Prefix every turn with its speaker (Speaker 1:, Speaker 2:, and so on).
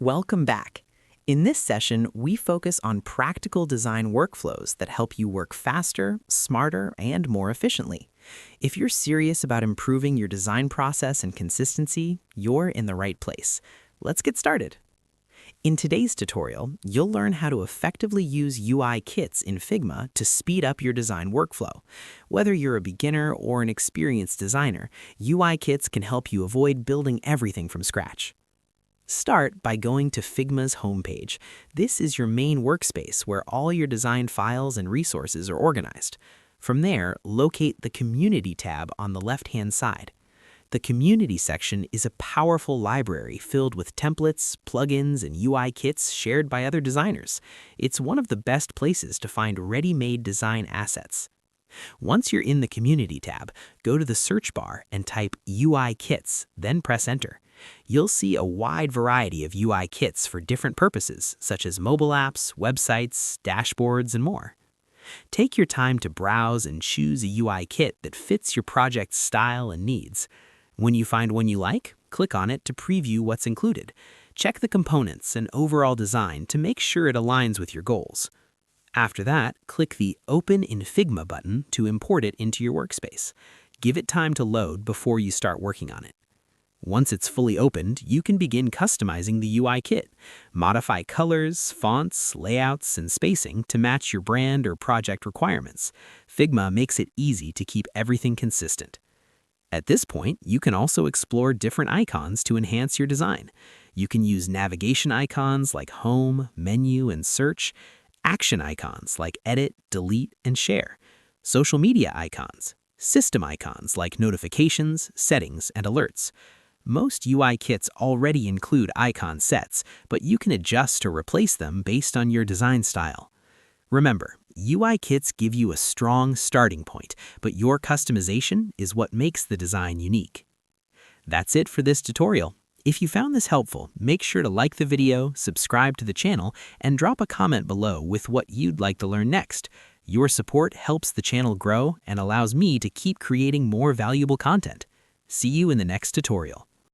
Speaker 1: Welcome back. In this session, we focus on practical design workflows that help you work faster, smarter, and more efficiently. If you're serious about improving your design process and consistency, you're in the right place. Let's get started. In today's tutorial, you'll learn how to effectively use UI kits in Figma to speed up your design workflow. Whether you're a beginner or an experienced designer, UI kits can help you avoid building everything from scratch. Start by going to Figma's homepage. This is your main workspace where all your design files and resources are organized. From there, locate the Community tab on the left-hand side. The Community section is a powerful library filled with templates, plugins, and UI kits shared by other designers. It's one of the best places to find ready-made design assets. Once you're in the Community tab, go to the search bar and type UI kits, then press Enter. You'll see a wide variety of UI kits for different purposes, such as mobile apps, websites, dashboards, and more. Take your time to browse and choose a UI kit that fits your project's style and needs. When you find one you like, click on it to preview what's included. Check the components and overall design to make sure it aligns with your goals. After that, click the Open in Figma button to import it into your workspace. Give it time to load before you start working on it. Once it's fully opened, you can begin customizing the UI kit. Modify colors, fonts, layouts, and spacing to match your brand or project requirements. Figma makes it easy to keep everything consistent. At this point, you can also explore different icons to enhance your design. You can use navigation icons like Home, Menu, and Search, action icons like Edit, Delete, and Share, social media icons, system icons like Notifications, Settings, and Alerts. Most UI kits already include icon sets, but you can adjust or replace them based on your design style. Remember, UI kits give you a strong starting point, but your customization is what makes the design unique. That's it for this tutorial. If you found this helpful, make sure to like the video, subscribe to the channel, and drop a comment below with what you'd like to learn next. Your support helps the channel grow and allows me to keep creating more valuable content. See you in the next tutorial.